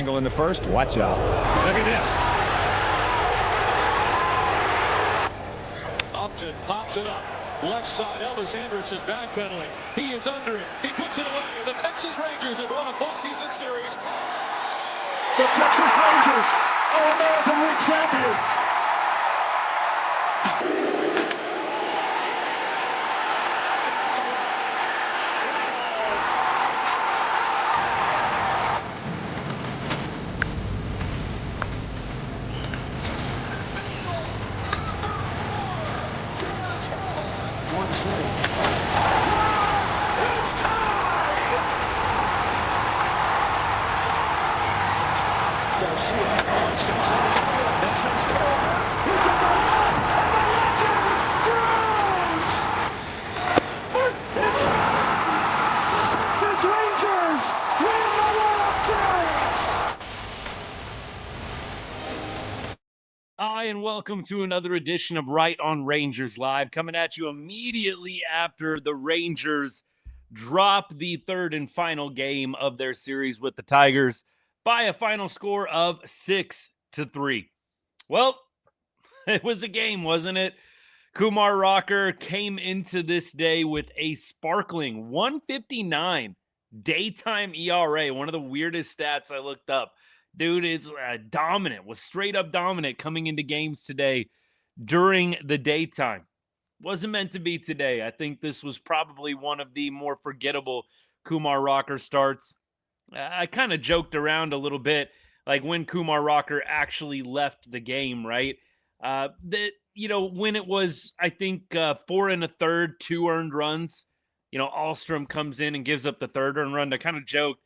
McGonigle in the first. Watch out. Look at this. Upton pops it up. Left side, Elvis Andrus is backpedaling. He is under it. He puts it away. The Texas Rangers have won a postseason series. The Texas Rangers are American League champions. And welcome to another edition of Right on Rangers Live, coming at you immediately after the Rangers drop the third and final game of their series with the Tigers by a final score of 6-3. Well, it was a game, wasn't it? Kumar Rocker came into this day with a sparkling 1.59 daytime ERA, one of the weirdest stats I looked up. Dude is dominant, was straight up dominant coming into games today during the daytime. Wasn't meant to be today. I think this was probably one of the more forgettable Kumar Rocker starts. I kind of joked around a little bit, like when Kumar Rocker actually left the game, right? When it was, I think, 4 1/3, 2 earned runs, Ahlstrom comes in and gives up the third earned run. I kind of joked,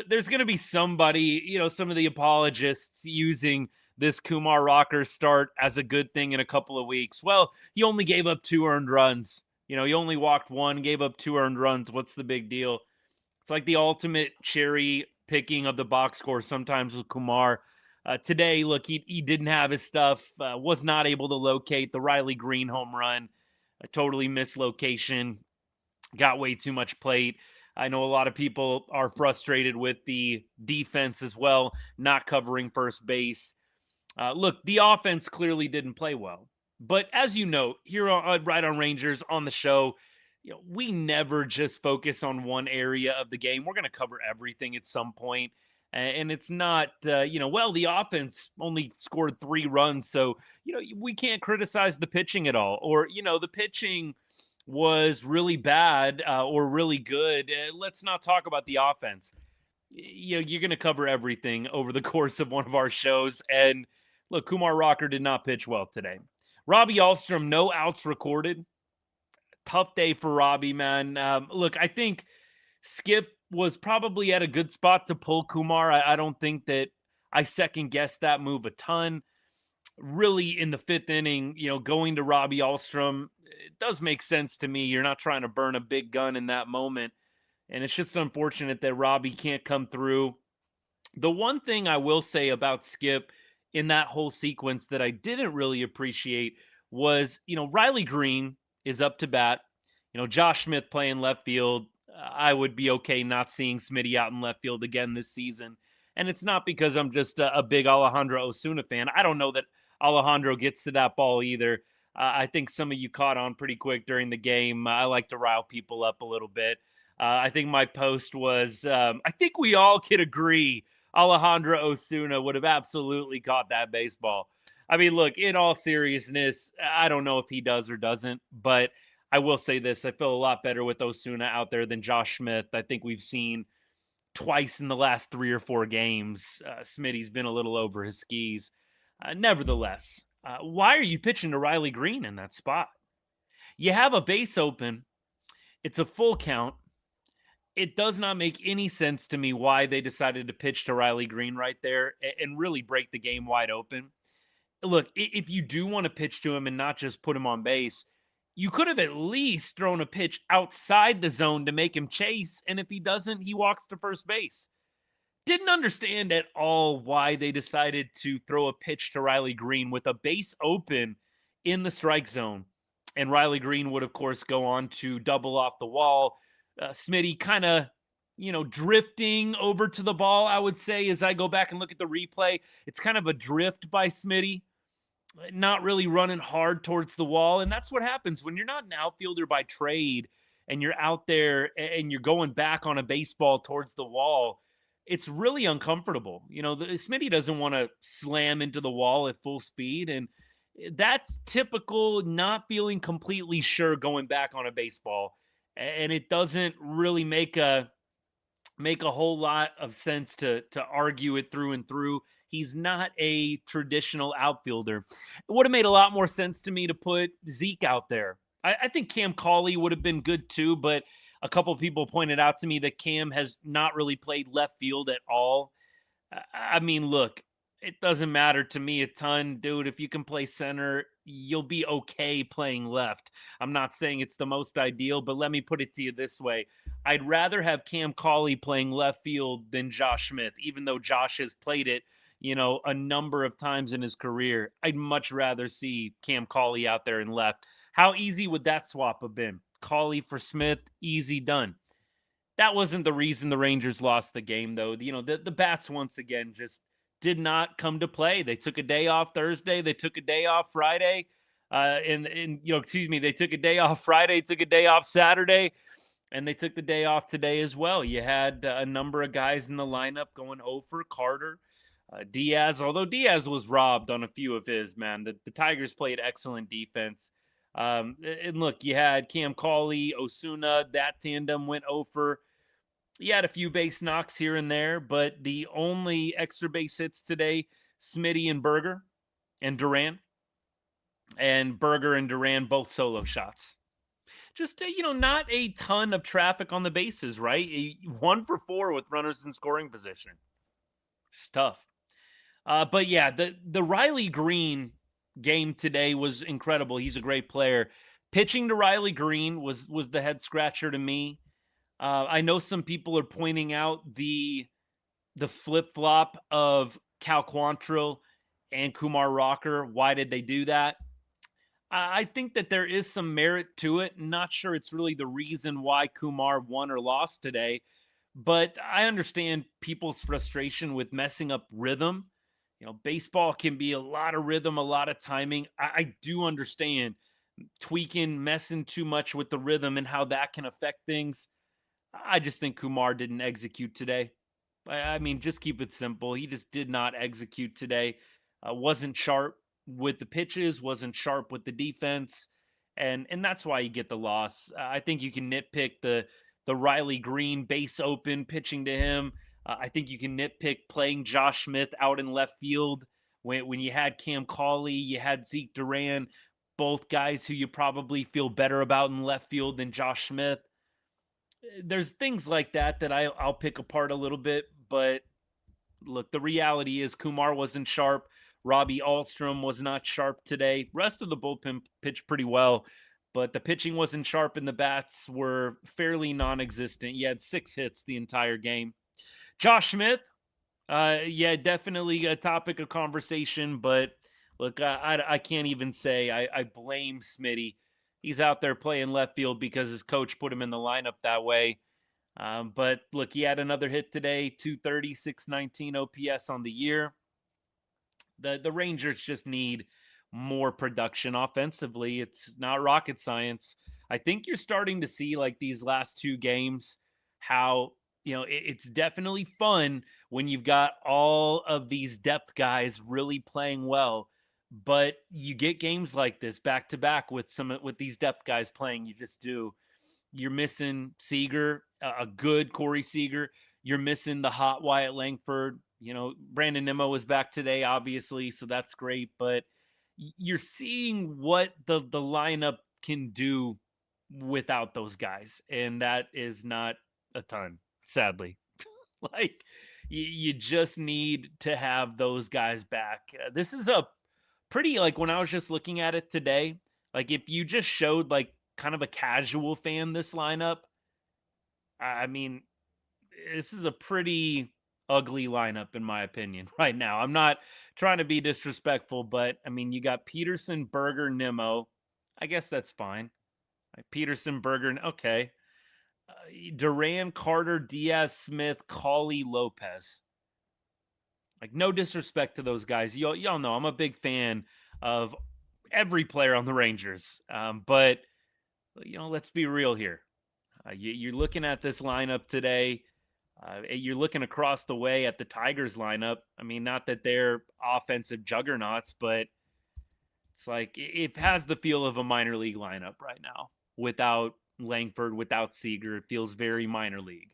there's going to be somebody, some of the apologists using this Kumar Rocker start as a good thing in a couple of weeks. Well, he only gave up 2 earned runs. He only walked 1, gave up 2 earned runs. What's the big deal? It's like the ultimate cherry picking of the box score sometimes with Kumar. Today, look, he didn't have his stuff, was not able to locate the Riley Greene home run. A totally missed location. Got way too much plate. I know a lot of people are frustrated with the defense as well, not covering first base. Look, the offense clearly didn't play well. But as you know, here on Right on Rangers on the show, we never just focus on one area of the game. We're going to cover everything at some point. And it's not, the offense only scored 3 runs. So, we can't criticize the pitching at all. Or, the pitching was really bad or really good. Let's not talk about the offense. You're going to cover everything over the course of one of our shows. And look, Kumar Rocker did not pitch well today. Robbie Ahlstrom, no outs recorded. Tough day for Robbie, man. Look, I think Skip was probably at a good spot to pull Kumar. I don't think that I second-guessed that move a ton. Really, in the 5th inning, going to Robbie Ahlstrom, it does make sense to me. You're not trying to burn a big gun in that moment. And it's just unfortunate that Robbie can't come through. The one thing I will say about Skip in that whole sequence that I didn't really appreciate was, Riley Greene is up to bat. Josh Smith playing left field. I would be okay not seeing Smitty out in left field again this season. And it's not because I'm just a big Alejandro Osuna fan. I don't know that Alejandro gets to that ball either. I think some of you caught on pretty quick during the game. I like to rile people up a little bit. I think my post was, I think we all could agree Alejandro Osuna would have absolutely caught that baseball. I mean, look, in all seriousness, I don't know if he does or doesn't, but I will say this. I feel a lot better with Osuna out there than Josh Smith. I think we've seen twice in the last 3 or 4 games. Smitty's been a little over his skis. Nevertheless, why are you pitching to Riley Greene in that spot? You have a base open. It's a full count. It does not make any sense to me why they decided to pitch to Riley Greene right there and really break the game wide open. Look, if you do want to pitch to him and not just put him on base, you could have at least thrown a pitch outside the zone to make him chase, and if he doesn't, he walks to first base. Didn't understand at all why they decided to throw a pitch to Riley Greene with a base open in the strike zone. And Riley Greene would, of course, go on to double off the wall. Smitty kind of drifting over to the ball, I would say, as I go back and look at the replay. It's kind of a drift by Smitty, not really running hard towards the wall. And that's what happens when you're not an outfielder by trade and you're out there and you're going back on a baseball towards the wall. It's really uncomfortable. Smitty doesn't want to slam into the wall at full speed. And that's typical not feeling completely sure going back on a baseball. And it doesn't really make a whole lot of sense to argue it through and through. He's not a traditional outfielder. It would have made a lot more sense to me to put Zeke out there. I think Cam Cauley would have been good too, but a couple of people pointed out to me that Cam has not really played left field at all. I mean, look, it doesn't matter to me a ton, dude. If you can play center, you'll be okay playing left. I'm not saying it's the most ideal, but let me put it to you this way. I'd rather have Cam Cauley playing left field than Josh Smith, even though Josh has played it, a number of times in his career. I'd much rather see Cam Cauley out there in left. How easy would that swap have been? Cauley for Smith, easy done. That wasn't the reason the Rangers lost the game, though. The bats once again just did not come to play. They took a day off Thursday. They took a day off Friday. They took a day off Friday, took a day off Saturday, and they took the day off today as well. You had a number of guys in the lineup going 0 for Carter. Díaz, although Díaz was robbed on a few of his, man. The Tigers played excellent defense. And look, you had Cam Cauley, Osuna, that tandem went 0 for. You had a few base knocks here and there, but the only extra base hits today, Smitty and Berger and Duran. And Berger and Duran, both solo shots. Just, not a ton of traffic on the bases, right? 1 for 4 with runners in scoring position. It's tough. But yeah, the Riley Greene game today was incredible. He's a great player. Pitching to Riley Greene was the head scratcher to me. I know some people are pointing out the flip-flop of Cal Quantrill and Kumar Rocker. Why did they do that? I think that there is some merit to it. Not sure it's really the reason why Kumar won or lost today, but I understand people's frustration with messing up rhythm. Baseball can be a lot of rhythm, a lot of timing. I do understand tweaking, messing too much with the rhythm and how that can affect things. I just think Kumar didn't execute today. I mean, just keep it simple. He just did not execute today. Wasn't sharp with the pitches, wasn't sharp with the defense, and that's why you get the loss. I think you can nitpick the Riley Greene base open pitching to him. I think you can nitpick playing Josh Smith out in left field when you had Cam Cauley, you had Zeke Duran, both guys who you probably feel better about in left field than Josh Smith. There's things like that I'll pick apart a little bit, but look, the reality is Kumar wasn't sharp. Robbie Ahlstrom was not sharp today. Rest of the bullpen pitched pretty well, but the pitching wasn't sharp and the bats were fairly non-existent. You had 6 hits the entire game. Josh Smith, definitely a topic of conversation, but look, I can't even say I blame Smitty. He's out there playing left field because his coach put him in the lineup that way. But look, he had another hit today, 230, 619 OPS on the year. The Rangers just need more production offensively. It's not rocket science. I think you're starting to see, like, these last 2 games, how, it's definitely fun when you've got all of these depth guys really playing well. But you get games like this back to back with these depth guys playing. You just do. You're missing Seager, a good Corey Seager. You're missing the hot Wyatt Langford. Brandon Nimmo was back today, obviously, so that's great. But you're seeing what the lineup can do without those guys, and that is not a ton, sadly. Like, you just need to have those guys back. This is a pretty, like, when I was just looking at it today, like, if you just showed, like, kind of a casual fan this lineup, I mean, this is a pretty ugly lineup in my opinion right now. I'm not trying to be disrespectful, but I mean, you got Peterson, Berger, Nimmo. I guess that's fine. Right, Peterson, Berger, okay. Duran, Carter, Díaz, Smith, Cauley, Lopez. Like, no disrespect to those guys. Y'all know I'm a big fan of every player on the Rangers. But, let's be real here. You're looking at this lineup today. You're looking across the way at the Tigers lineup. I mean, not that they're offensive juggernauts, but it's like it has the feel of a minor league lineup right now. Without Langford, without Seager, it feels very minor league.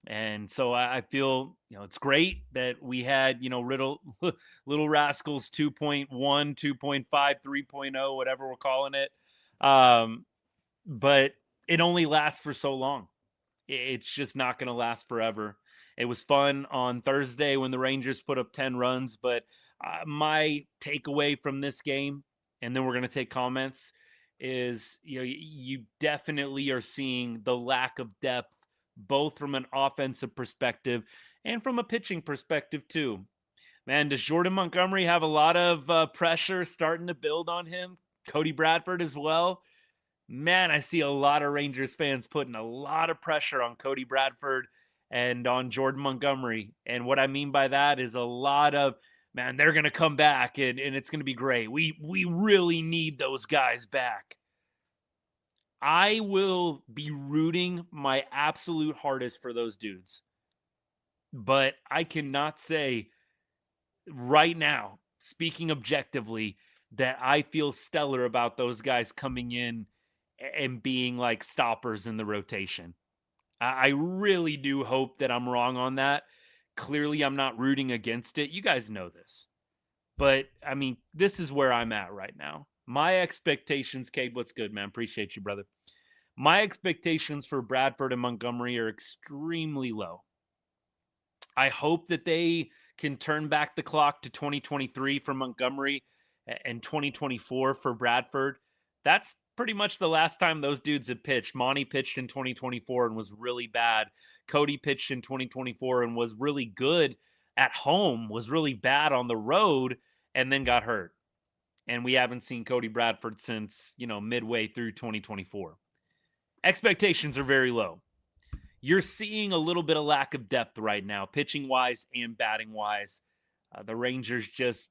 And so I feel, it's great that we had, Little Rascals 2.1, 2.5, 3.0, whatever we're calling it. But it only lasts for so long. It's just not going to last forever. It was fun on Thursday when the Rangers put up 10 runs, but my takeaway from this game, and then we're going to take comments, is you definitely are seeing the lack of depth, both from an offensive perspective and from a pitching perspective too. Man, does Jordan Montgomery have a lot of pressure starting to build on him? Cody Bradford as well. Man, I see a lot of Rangers fans putting a lot of pressure on Cody Bradford and on Jordan Montgomery. And what I mean by that is a lot of, man, they're going to come back and it's going to be great. We really need those guys back. I will be rooting my absolute hardest for those dudes. But I cannot say right now, speaking objectively, that I feel stellar about those guys coming in and being like stoppers in the rotation. I really do hope that I'm wrong on that. Clearly, I'm not rooting against it. You guys know this. But, I mean, this is where I'm at right now. My expectations, Cabe, what's good, man? Appreciate you, brother. My expectations for Bradford and Montgomery are extremely low. I hope that they can turn back the clock to 2023 for Montgomery and 2024 for Bradford. That's pretty much the last time those dudes had pitched. Monty pitched in 2024 and was really bad. Cody pitched in 2024 and was really good at home, was really bad on the road, and then got hurt. And we haven't seen Cody Bradford since, midway through 2024. Expectations are very low. You're seeing a little bit of lack of depth right now, pitching-wise and batting-wise. The Rangers just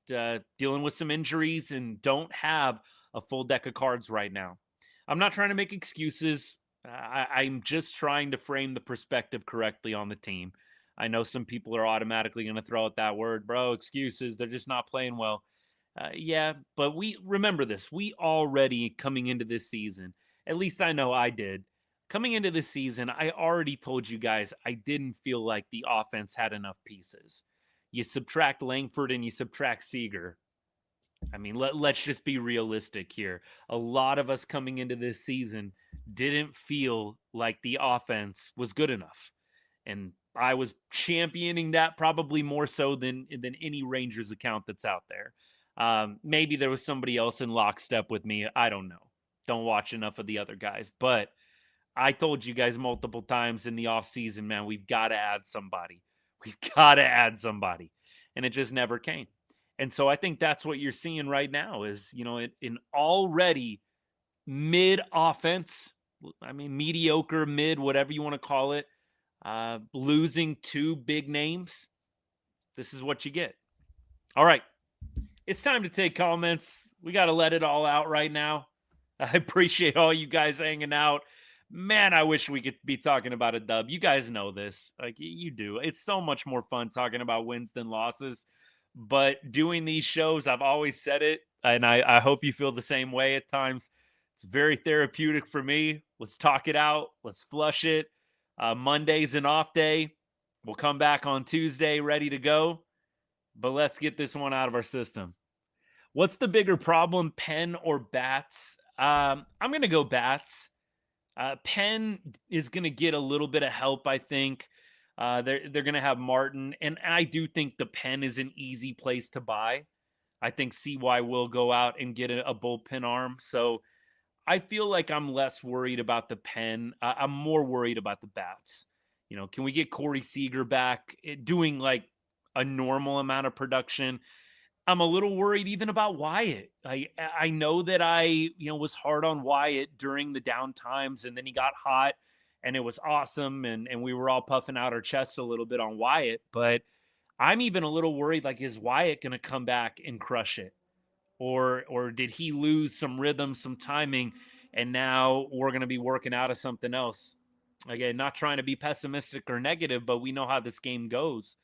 dealing with some injuries and don't have a full deck of cards right now. I'm not trying to make excuses. I'm just trying to frame the perspective correctly on the team. I know some people are automatically going to throw out that word, bro, excuses. They're just not playing well. Yeah, but we remember this. We already, coming into this season, at least I know I did, coming into this season, I already told you guys I didn't feel like the offense had enough pieces. You subtract Langford and you subtract Seager. I mean, let's just be realistic here. A lot of us coming into this season didn't feel like the offense was good enough. And I was championing that probably more so than any Rangers account that's out there. Maybe there was somebody else in lockstep with me. I don't know. Don't watch enough of the other guys. But I told you guys multiple times in the offseason, man, we've got to add somebody. We've got to add somebody. And it just never came. And so I think that's what you're seeing right now is, an already mid offense. I mean, mediocre, mid, whatever you want to call it. Losing two big names. This is what you get. All right. It's time to take comments. We got to let it all out right now. I appreciate all you guys hanging out. Man, I wish we could be talking about a dub. You guys know this. Like, you do. It's so much more fun talking about wins than losses. But doing these shows, I've always said it, and I hope you feel the same way at times. It's very therapeutic for me. Let's talk it out. Let's flush it. Monday's an off day. We'll come back on Tuesday ready to go. But let's get this one out of our system. What's the bigger problem, pen or bats? I'm going to go bats. Penn is going to get a little bit of help, I think. They're going to have Martin, and I do think the pen is an easy place to buy. I think CY will go out and get a bullpen arm. So I feel like I'm less worried about the pen. I'm more worried about the bats. Can we get Corey Seager back doing like a normal amount of production? I'm a little worried even about Wyatt. I know that I was hard on Wyatt during the down times, and then he got hot and it was awesome, and we were all puffing out our chests a little bit on Wyatt. But I'm even a little worried, like, is Wyatt going to come back and crush it? Or did he lose some rhythm, some timing, and now we're going to be working out of something else? Again, not trying to be pessimistic or negative, but we know how this game goes.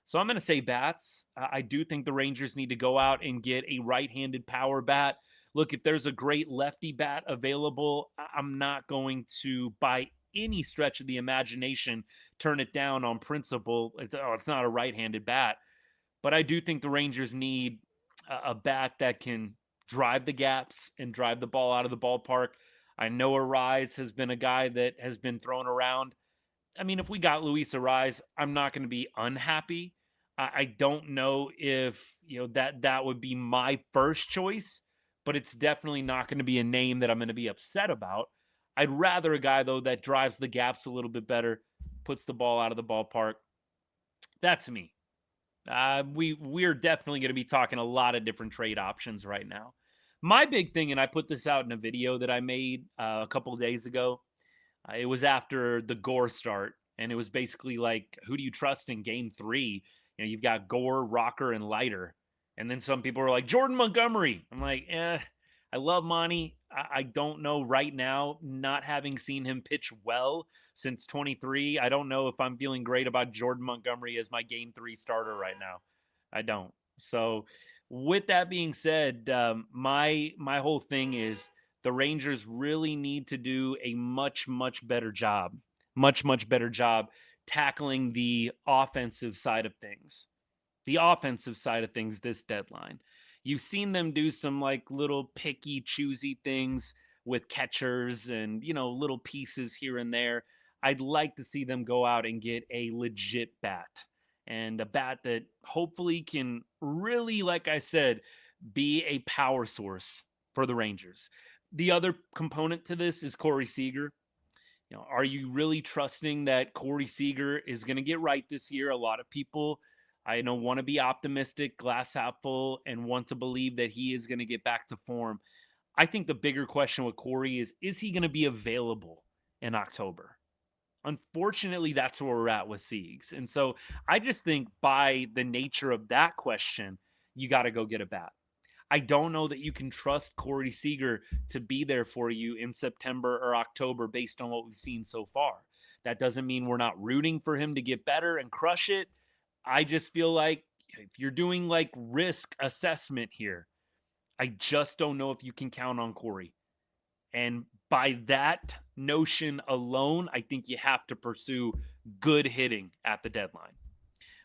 So I'm going to say bats. I do think the Rangers need to go out and get a right-handed power bat. Look, if there's a great lefty bat available, I'm not going to, by any stretch of the imagination, turn it down on principle. It's not a right-handed bat. But I do think the Rangers need a bat that can drive the gaps and drive the ball out of the ballpark. I know Arise has been a guy that has been thrown around. I mean, if we got Luis Arise, I'm not going to be unhappy. I don't know if that would be my first choice, but it's definitely not going to be a name that I'm going to be upset about. I'd rather a guy, though, that drives the gaps a little bit better, puts the ball out of the ballpark. That's me. We're definitely going to be talking a lot of different trade options right now. My big thing, and I put this out in a video that I made a couple of days ago. It was after the Gore start, and it was basically like, who do you trust in Game 3? You've got Gore, Rocker, and Leiter. And then some people were like, Jordan Montgomery. I'm like, I love Monty. I don't know right now, not having seen him pitch well since 23. I don't know if I'm feeling great about Jordan Montgomery as my Game 3 starter right now. I don't. So with that being said, my whole thing is the Rangers really need to do a much better job tackling the offensive side of things. The offensive side of things this deadline. You've seen them do some like little picky, choosy things with catchers and, little pieces here and there. I'd like to see them go out and get a legit bat, and a bat that hopefully can really, like I said, be a power source for the Rangers. The other component to this is Corey Seager. Are you really trusting that Corey Seager is going to get right this year? A lot of people, I know, want to be optimistic, glass half full, and want to believe that he is going to get back to form. I think the bigger question with Corey is he going to be available in October? Unfortunately, that's where we're at with Siegs. And so I just think by the nature of that question, you got to go get a bat. I don't know that you can trust Corey Seager to be there for you in September or October based on what we've seen so far. That doesn't mean we're not rooting for him to get better and crush it. I just feel like if you're doing like risk assessment here, I just don't know if you can count on Corey. And by that notion alone, I think you have to pursue good hitting at the deadline.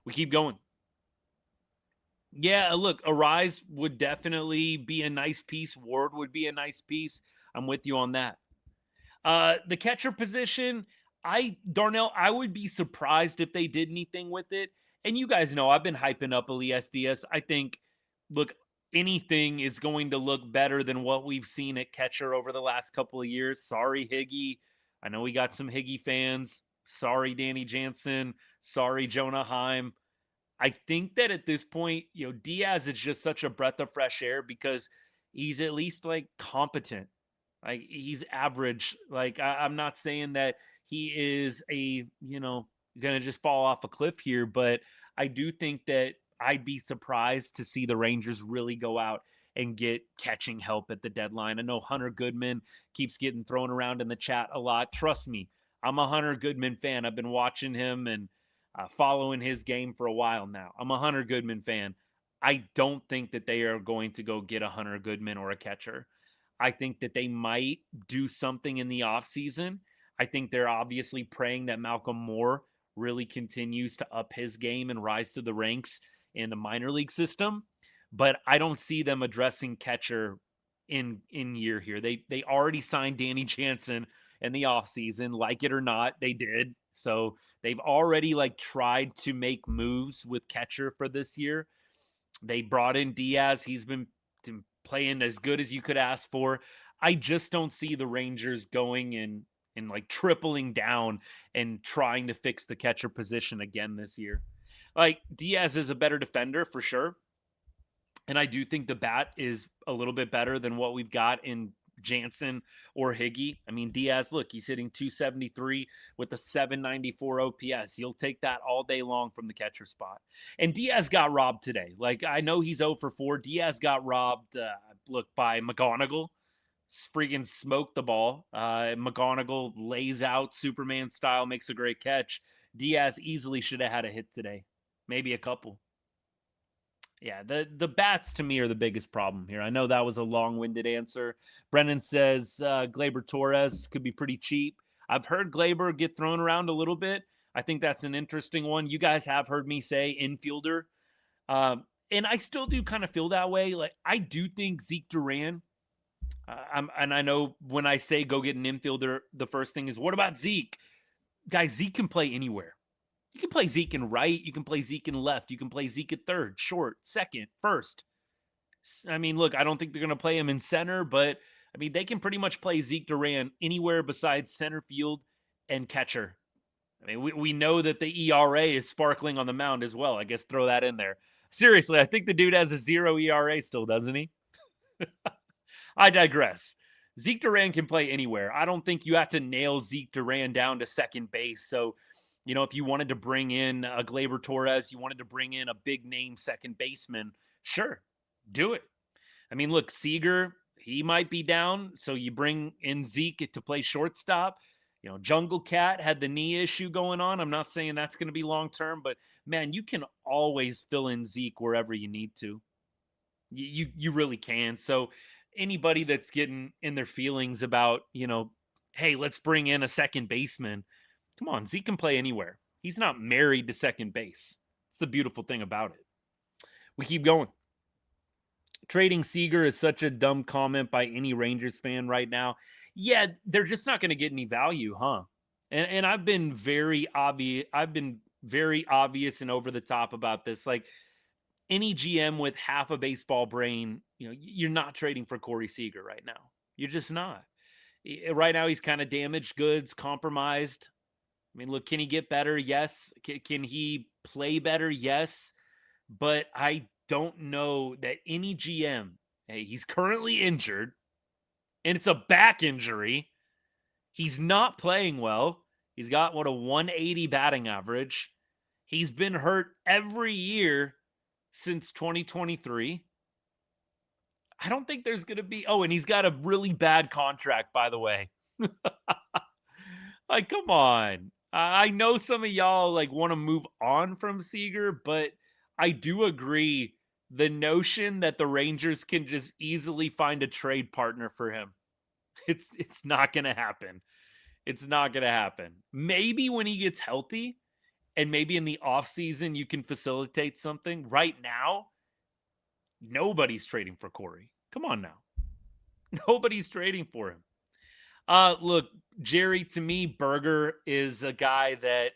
We keep going. Yeah, look, Arise would definitely be a nice piece. Ward would be a nice piece. I'm with you on that. The catcher position, Darnell, I would be surprised if they did anything with it. And you guys know I've been hyping up Elias Díaz. I think, look, anything is going to look better than what we've seen at catcher over the last couple of years. Sorry, Higgy. I know we got some Higgy fans. Sorry, Danny Jansen. Sorry, Jonah Heim. I think that at this point, Díaz is just such a breath of fresh air because he's at least like competent. Like he's average. Like I'm not saying that he is going to just fall off a cliff here, but I do think that I'd be surprised to see the Rangers really go out and get catching help at the deadline. I know Hunter Goodman keeps getting thrown around in the chat a lot. Trust me, I'm a Hunter Goodman fan. I've been watching him and following his game for a while now. I'm a Hunter Goodman fan. I don't think that they are going to go get a Hunter Goodman or a catcher. I think that they might do something in the offseason. I think they're obviously praying that Malcolm Moore really continues to up his game and rise to the ranks in the minor league system. But I don't see them addressing catcher in year here. They already signed Danny Jansen in the offseason. Like it or not, they did. So they've already tried to make moves with catcher for this year. They brought in Díaz. He's been playing as good as you could ask for. I just don't see the Rangers going and tripling down and trying to fix the catcher position again this year. Díaz is a better defender for sure. And I do think the bat is a little bit better than what we've got in Jansen or Higgy. I mean, Díaz, look, he's hitting 273 with a 794 OPS. You'll take that all day long from the catcher spot. And Díaz got robbed today. Like, I know he's 0 for 4. Díaz got robbed, by McGonigle. Freaking smoked the ball. McGonigle lays out Superman style, makes a great catch. Díaz easily should have had a hit today. Maybe a couple. Yeah, the bats to me are the biggest problem here. I know that was a long-winded answer. Brennan says Gleyber Torres could be pretty cheap. I've heard Gleyber get thrown around a little bit. I think that's an interesting one. You guys have heard me say infielder. And I still do kind of feel that way. Like, I do think Zeke Duran, and I know when I say go get an infielder, the first thing is, what about Zeke? Guys, Zeke can play anywhere. You can play Zeke in right. You can play Zeke in left. You can play Zeke at third, short, second, first. I mean, look, I don't think they're going to play him in center, but, I mean, they can pretty much play Zeke Duran anywhere besides center field and catcher. I mean, we know that the ERA is sparkling on the mound as well. I guess throw that in there. Seriously, I think the dude has a 0 ERA still, doesn't he? I digress. Zeke Duran can play anywhere. I don't think you have to nail Zeke Duran down to second base. So, you know, if you wanted to bring in a Gleyber Torres, you wanted to bring in a big name second baseman, sure, do it. I mean, look, Seager, he might be down, so you bring in Zeke to play shortstop. You know, Jungle Cat had the knee issue going on. I'm not saying that's going to be long-term, but, man, you can always fill in Zeke wherever you need to. You really can. So anybody that's getting in their feelings about, you know, hey, let's bring in a second baseman, come on, Zeke can play anywhere. He's not married to second base. It's the beautiful thing about it. We keep going. Trading Seager is such a dumb comment by any Rangers fan right now. Yeah, they're just not going to get any value, huh? And I've been very obvious. I've been very obvious and over the top about this. Like, any GM with half a baseball brain, you know, you're not trading for Corey Seager right now. You're just not. Right now, he's kind of damaged goods, compromised. I mean, look, can he get better? Yes. Can he play better? Yes. But I don't know that any GM, hey, he's currently injured, and it's a back injury. He's not playing well. He's got, a 180 batting average. He's been hurt every year since 2023. I don't think there's going to be... Oh, and he's got a really bad contract, by the way. Like, come on. I know some of y'all, like, want to move on from Seager, but I do agree the notion that the Rangers can just easily find a trade partner for him, it's not going to happen. It's not going to happen. Maybe when he gets healthy, and maybe in the offseason you can facilitate something. Right now, nobody's trading for Corey. Come on now. Nobody's trading for him. Look, Jerry, to me, Berger is a guy that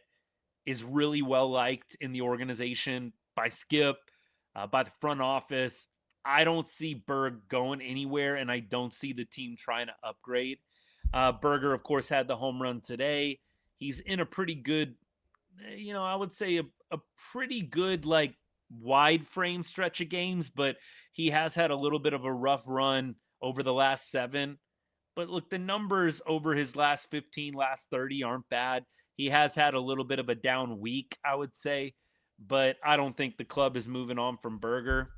is really well liked in the organization by Skip, by the front office. I don't see Berg going anywhere, and I don't see the team trying to upgrade. Berger, of course, had the home run today. He's in a pretty good, you know, I would say a pretty good, like, wide frame stretch of games, but he has had a little bit of a rough run over the last 7. But look, the numbers over his last 15, last 30 aren't bad. He has had a little bit of a down week, I would say, but I don't think the club is moving on from Berger.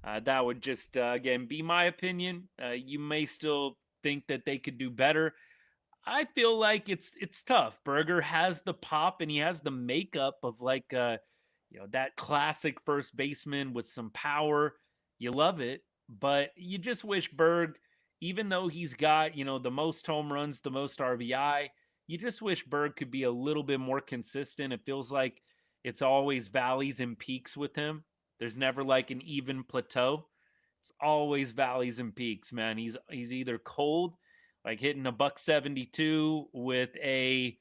That would just, again, be my opinion. You may still think that they could do better. I feel like it's tough. Berger has the pop and he has the makeup of, like, you know, that classic first baseman with some power. You love it, but you just wish Berg, even though he's got, you know, the most home runs, the most RBI, you just wish Berg could be a little bit more consistent. It feels like it's always valleys and peaks with him. There's never like an even plateau. It's always valleys and peaks, man. He's either cold, like hitting a .172 with a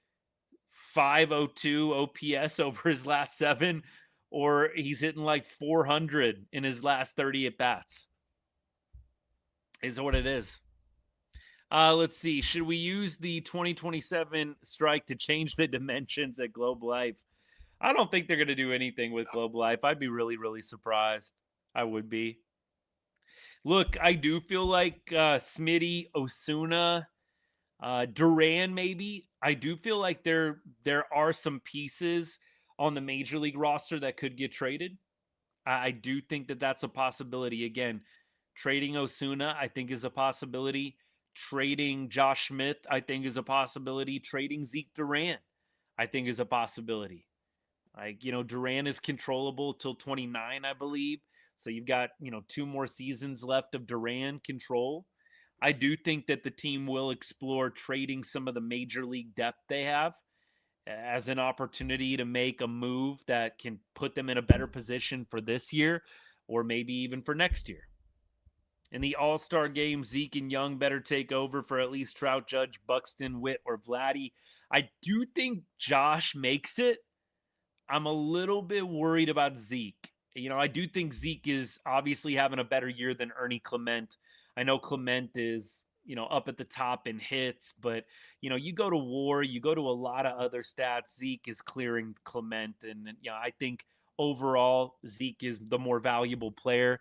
502 OPS over his last 7, or he's hitting like 400 in his last 30 at bats. Is what it is. Let's see. Should we use the 2027 strike to change the dimensions at Globe Life? I don't think they're going to do anything with Globe Life. I'd be really, really surprised. I would be. Look, I do feel like Smitty, Osuna, Duran, maybe. I do feel like there are some pieces on the major league roster that could get traded. I do think that that's a possibility. Again, trading Osuna, I think, is a possibility. Trading Josh Smith, I think, is a possibility. Trading Zeke Duran, I think, is a possibility. Like, Duran is controllable till 29, I believe. So you've got, 2 more seasons left of Duran control. I do think that the team will explore trading some of the major league depth they have as an opportunity to make a move that can put them in a better position for this year or maybe even for next year. In the All-Star game, Zeke and Young better take over for at least Trout, Judge, Buxton, Witt, or Vladdy. I do think Josh makes it. I'm a little bit worried about Zeke. I do think Zeke is obviously having a better year than Ernie Clement. I know Clement is, up at the top in hits, but, you go to WAR, you go to a lot of other stats. Zeke is clearing Clement. And, I think overall, Zeke is the more valuable player.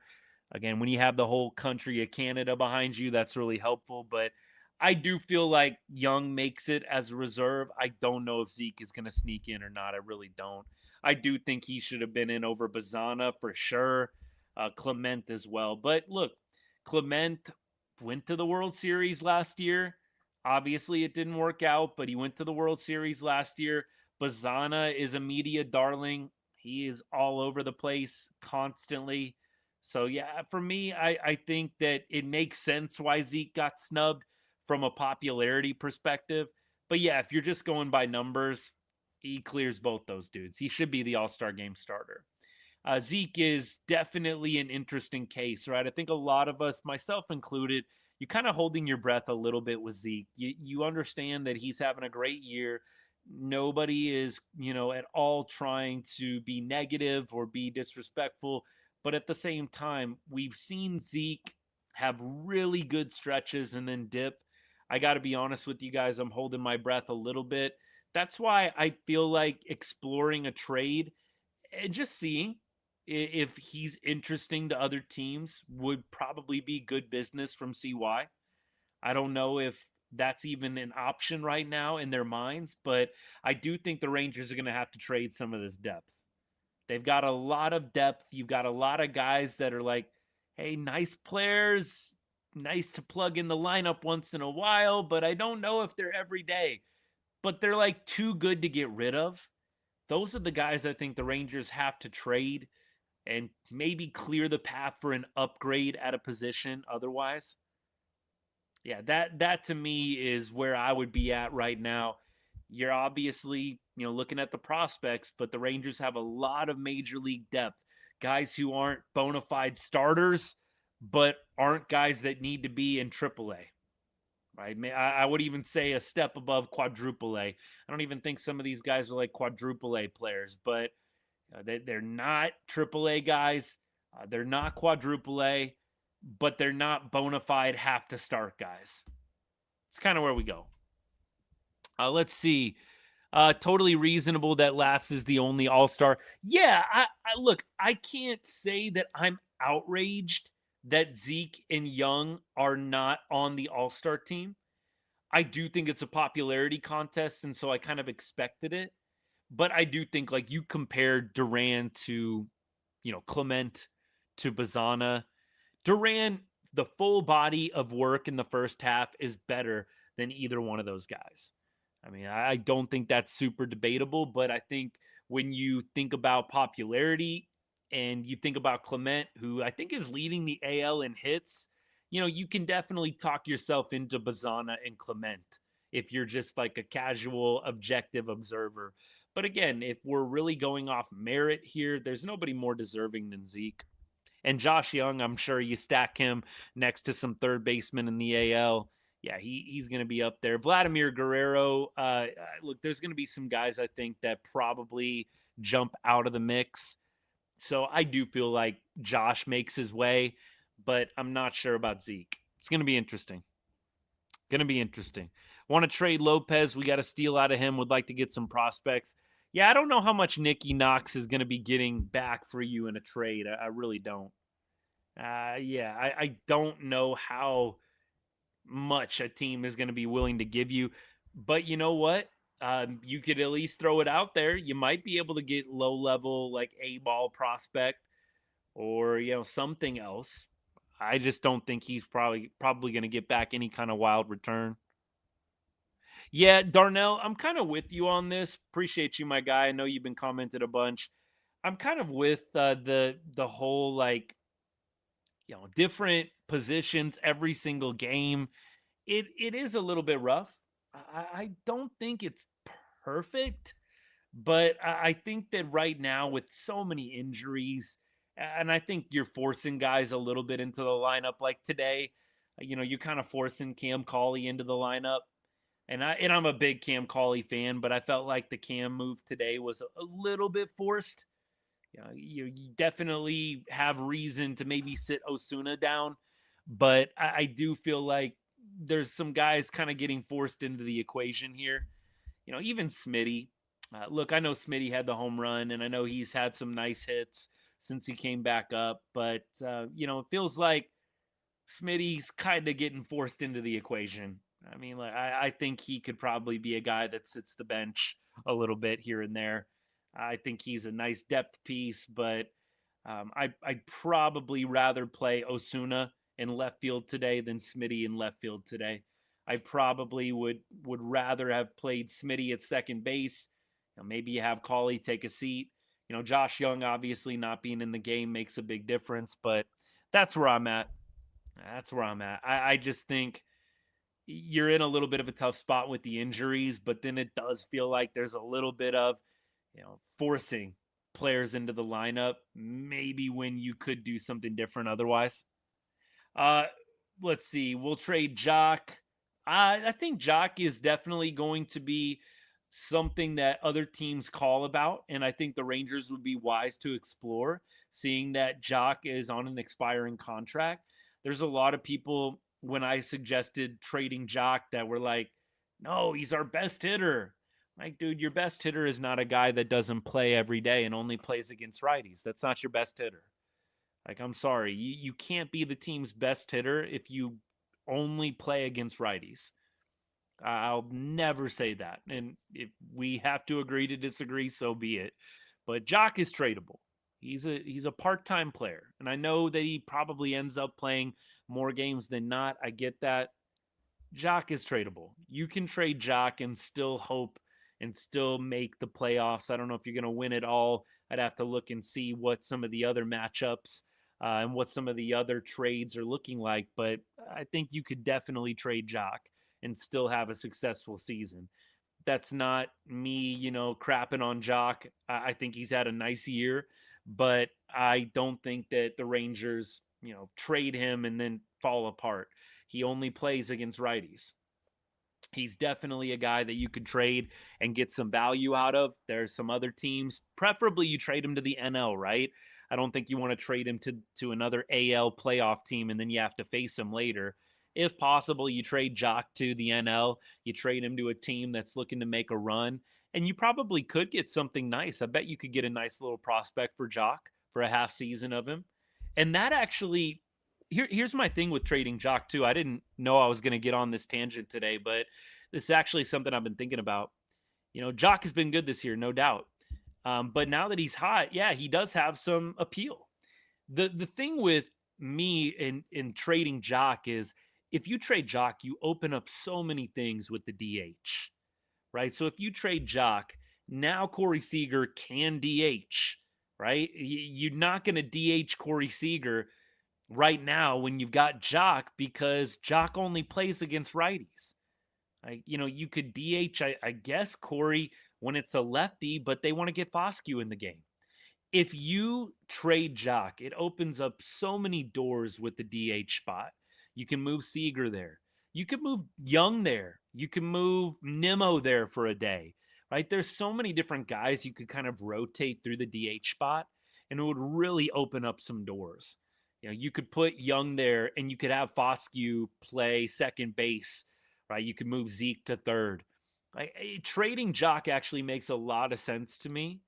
Again, when you have the whole country of Canada behind you, that's really helpful. But I do feel like Young makes it as a reserve. I don't know if Zeke is going to sneak in or not. I really don't. I do think he should have been in over Bazana for sure. Clement as well. But look, Clement went to the World Series last year. Obviously, it didn't work out, but he went to the World Series last year. Bazana is a media darling. He is all over the place constantly. So, yeah, for me, I think that it makes sense why Zeke got snubbed from a popularity perspective. But, yeah, if you're just going by numbers, he clears both those dudes. He should be the All-Star game starter. Zeke is definitely an interesting case, right? I think a lot of us, myself included, you're kind of holding your breath a little bit with Zeke. You understand that he's having a great year. Nobody is, at all trying to be negative or be disrespectful. But at the same time, we've seen Zeke have really good stretches and then dip. I got to be honest with you guys, I'm holding my breath a little bit. That's why I feel like exploring a trade and just seeing if he's interesting to other teams would probably be good business from CY. I don't know if that's even an option right now in their minds, but I do think the Rangers are going to have to trade some of this depth. They've got a lot of depth. You've got a lot of guys that are like, hey, nice players, nice to plug in the lineup once in a while, but I don't know if they're every day. But they're like too good to get rid of. Those are the guys I think the Rangers have to trade and maybe clear the path for an upgrade at a position otherwise. Yeah, that to me is where I would be at right now. You're obviously, looking at the prospects, but the Rangers have a lot of major league depth. Guys who aren't bona fide starters, but aren't guys that need to be in AAA. Right? I would even say a step above quadruple A. I don't even think some of these guys are like quadruple A players, but they're not AAA guys. They're not quadruple A, but they're not bona fide have to start guys. It's kind of where we go. Let's see. Totally reasonable that Latz is the only All-Star. Yeah, I look, I can't say that I'm outraged that Zeke and Young are not on the All-Star team. I do think it's a popularity contest, and so I kind of expected it. But I do think, like, you compare Duran to, Clement to Bazana. Duran, the full body of work in the first half is better than either one of those guys. I mean, I don't think that's super debatable, but I think when you think about popularity and you think about Clement, who I think is leading the AL in hits, you can definitely talk yourself into Bazana and Clement if you're just like a casual, objective observer. But again, if we're really going off merit here, there's nobody more deserving than Zeke. And Josh Young, I'm sure you stack him next to some third basemen in the AL. Yeah, he's going to be up there. Vladimir Guerrero, look, there's going to be some guys, I think, that probably jump out of the mix. So I do feel like Josh makes his way, but I'm not sure about Zeke. It's going to be interesting. Want to trade Lopez? We got to steal out of him. Would like to get some prospects. Yeah, I don't know how much Nicky Knox is going to be getting back for you in a trade. I really don't. Yeah, I don't know how much a team is going to be willing to give you. But you know what? You could at least throw it out there. You might be able to get low level, like a ball prospect or, something else. I just don't think he's probably going to get back any kind of wild return. Yeah, Darnell, I'm kind of with you on this. Appreciate you, my guy. I know you've been commented a bunch. I'm kind of with the whole like different positions every single game. It is a little bit rough. I don't think it's perfect, but I think that right now with so many injuries, and I think you're forcing guys a little bit into the lineup. Like today, you're kind of forcing Cam Cauley into the lineup. And I'm a big Cam Cauley fan, but I felt like the Cam move today was a little bit forced. You definitely have reason to maybe sit Osuna down, but I do feel like there's some guys kind of getting forced into the equation here. Even Smitty. Look, I know Smitty had the home run, and I know he's had some nice hits since he came back up, but it feels like Smitty's kind of getting forced into the equation. I mean, like I think he could probably be a guy that sits the bench a little bit here and there. I think he's a nice depth piece, but I'd probably rather play Osuna in left field today than Smitty in left field today. I probably would rather have played Smitty at second base. Maybe you have Cauley take a seat. Josh Young obviously not being in the game makes a big difference, but that's where I'm at. That's where I'm at. I just think you're in a little bit of a tough spot with the injuries, but then it does feel like there's a little bit of, forcing players into the lineup, maybe when you could do something different otherwise. Uh, let's see. We'll trade Jock. I think Jock is definitely going to be something that other teams call about, and I think the Rangers would be wise to explore, seeing that Jock is on an expiring contract. There's a lot of people when I suggested trading Jock that were like, "No, he's our best hitter." Like, dude, your best hitter is not a guy that doesn't play every day and only plays against righties. That's not your best hitter. Like, I'm sorry. You can't be the team's best hitter if you only play against righties. I'll never say that. And if we have to agree to disagree, so be it. But Jock is tradable. He's a part-time player. And I know that he probably ends up playing more games than not. I get that. Jock is tradable. You can trade Jock and still hope and still make the playoffs. I don't know if you're going to win it all. I'd have to look and see what some of the other matchups and what some of the other trades are looking like. But I think you could definitely trade Jock and still have a successful season. That's not me, crapping on Jock. I think he's had a nice year, but I don't think that the Rangers, trade him and then fall apart. He only plays against righties. He's definitely a guy that you could trade and get some value out of. There's some other teams, preferably you trade him to the NL, right? I don't think you want to trade him to another AL playoff team and then you have to face him later. If possible, you trade Jock to the NL, you trade him to a team that's looking to make a run, and you probably could get something nice. I bet you could get a nice little prospect for Jock for a half season of him. And that actually, here's my thing with trading Jock too. I didn't know I was going to get on this tangent today, but this is actually something I've been thinking about. Jock has been good this year, no doubt. But now that he's hot, yeah, he does have some appeal. The thing with me in trading Jock is if you trade Jock, you open up so many things with the DH, right? So if you trade Jock, now Corey Seager can DH, right? You're not going to DH Corey Seager right now when you've got Jock because Jock only plays against righties. You could DH, I guess, Corey when it's a lefty, but they want to get Foscue in the game. If you trade Jock, it opens up so many doors with the DH spot. You can move Seager there. You can move Young there. You can move Nimmo there for a day, right? There's so many different guys you could kind of rotate through the DH spot, and it would really open up some doors. You could put Young there, and you could have Foscue play second base, right? You could move Zeke to third. Trading Jock actually makes a lot of sense to me.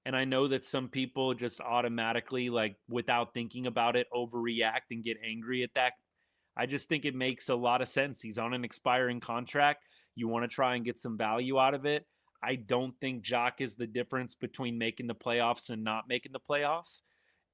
And I know that some people just automatically, like without thinking about it, overreact and get angry at that. I just think it makes a lot of sense. He's on an expiring contract. You want to try and get some value out of it. I don't think Jock is the difference between making the playoffs and not making the playoffs.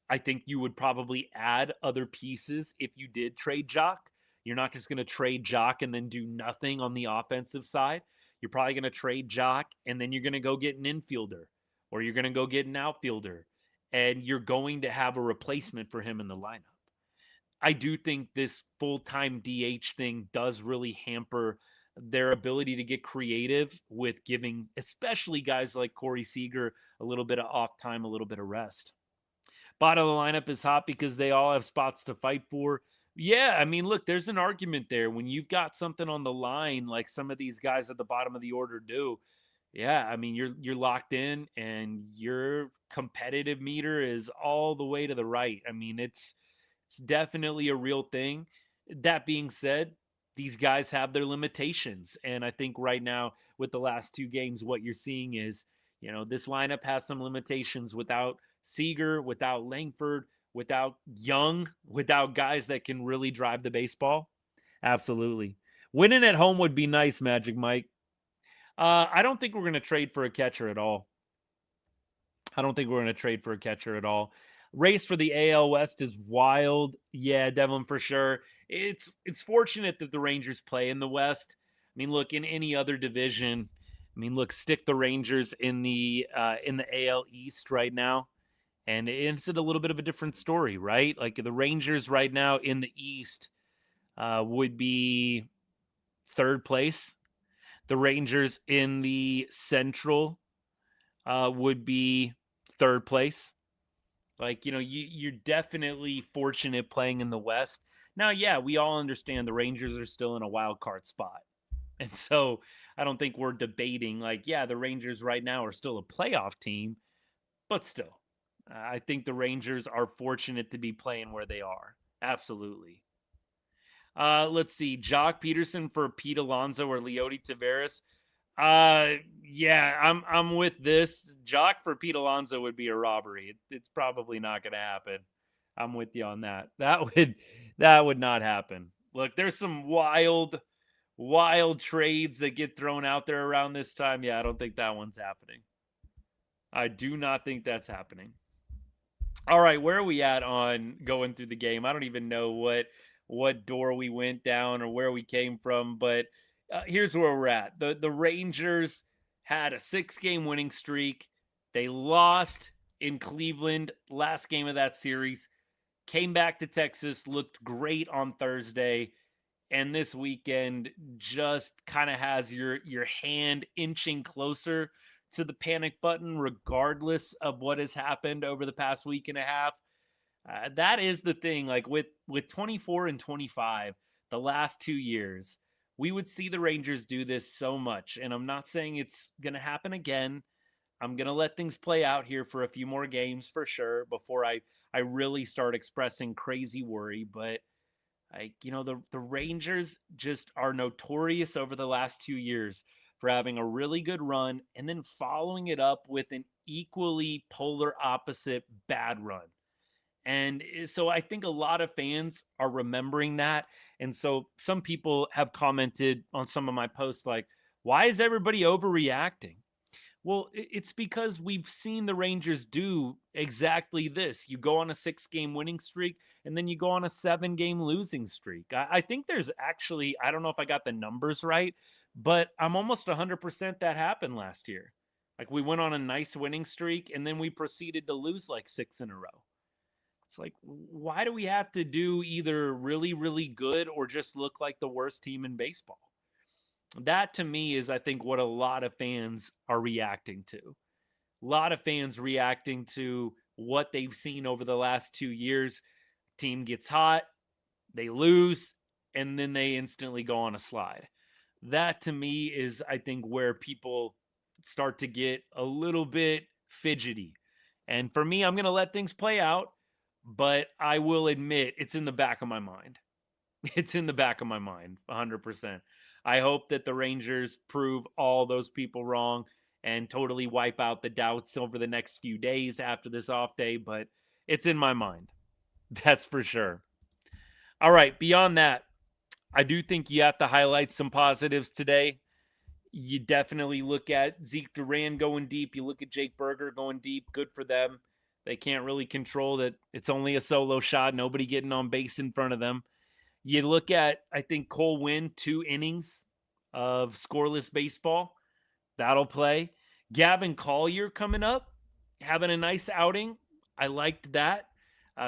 I think you would probably add other pieces if you did trade Jock. You're not just going to trade Jock and then do nothing on the offensive side. You're probably going to trade Jock and then you're going to go get an infielder or you're going to go get an outfielder and you're going to have a replacement for him in the lineup. I do think this full-time DH thing does really hamper their ability to get creative with giving, especially guys like Corey Seager, a little bit of off time, a little bit of rest. Bottom of the lineup is hot because they all have spots to fight for. Yeah, I mean, look, there's an argument there. When you've got something on the line, like some of these guys at the bottom of the order do, yeah, I mean, you're locked in and your competitive meter is all the way to the right. I mean, it's definitely a real thing. That being said, these guys have their limitations. And I think right now, with the last two games, what you're seeing is, this lineup has some limitations without Seager, without Langford, without Young, without guys that can really drive the baseball. Absolutely. Winning at home would be nice, Magic Mike. I don't think we're going to trade for a catcher at all. Race for the AL West is wild. Yeah, Devlin, for sure. It's fortunate that the Rangers play in the West. I mean, look, in any other division, stick the Rangers in the AL East right now, and it's a little bit of a different story, right? Like the Rangers right now in the East would be third place. The Rangers in the Central would be third place. Like, you're definitely fortunate playing in the West. Now, yeah, we all understand the Rangers are still in a wild card spot. And so I don't think we're debating like, yeah, the Rangers right now are still a playoff team, but still, I think the Rangers are fortunate to be playing where they are. Absolutely. Let's see. Jock Peterson for Pete Alonso or Leody Taveras. Yeah, I'm with this. Jock for Pete Alonso would be a robbery. It's probably not going to happen. I'm with you on that. That would not happen. Look, there's some wild trades that get thrown out there around this time. Yeah, I don't think that one's happening. I do not think that's happening. All right, where are we at on going through the game? I don't even know what door we went down or where we came from, but here's where we're at. The Rangers had a 6-game winning streak. They lost in Cleveland last game of that series. Came back to Texas, looked great on Thursday, and this weekend just kind of has your hand inching closer to the panic button, regardless of what has happened over the past week and a half. That is the thing. Like with 24 and 25, the last 2 years, we would see the Rangers do this so much. And I'm not saying it's going to happen again. I'm going to let things play out here for a few more games for sure before I really start expressing crazy worry. But the Rangers just are notorious over the last 2 years for having a really good run and then following it up with an equally polar opposite bad run. And so I think a lot of fans are remembering that. And so some people have commented on some of my posts like, why is everybody overreacting? Well, it's because we've seen the Rangers do exactly this. You go on a 6-game winning streak, and then you go on a 7-game losing streak. I think there's actually, I don't know if I got the numbers right, but I'm almost 100% that happened last year. Like we went on a nice winning streak, and then we proceeded to lose like 6 in a row. It's like, why do we have to do either really, really good or just look like the worst team in baseball? That to me is, I think, what a lot of fans are reacting to. A lot of fans reacting to what they've seen over the last 2 years. Team gets hot, they lose, and then they instantly go on a slide. That to me is, I think, where people start to get a little bit fidgety. And for me, I'm going to let things play out, but I will admit it's in the back of my mind. It's in the back of my mind, 100%. I hope that the Rangers prove all those people wrong and totally wipe out the doubts over the next few days after this off day, but it's in my mind. That's for sure. All right, beyond that, I do think you have to highlight some positives today. You definitely look at Zeke Duran going deep. You look at Jake Berger going deep. Good for them. They can't really control that. It's only a solo shot. Nobody getting on base in front of them. You look at, I think, Cole Winn, 2 innings of scoreless baseball. That'll play. Gavin Collier coming up, having a nice outing. I liked that.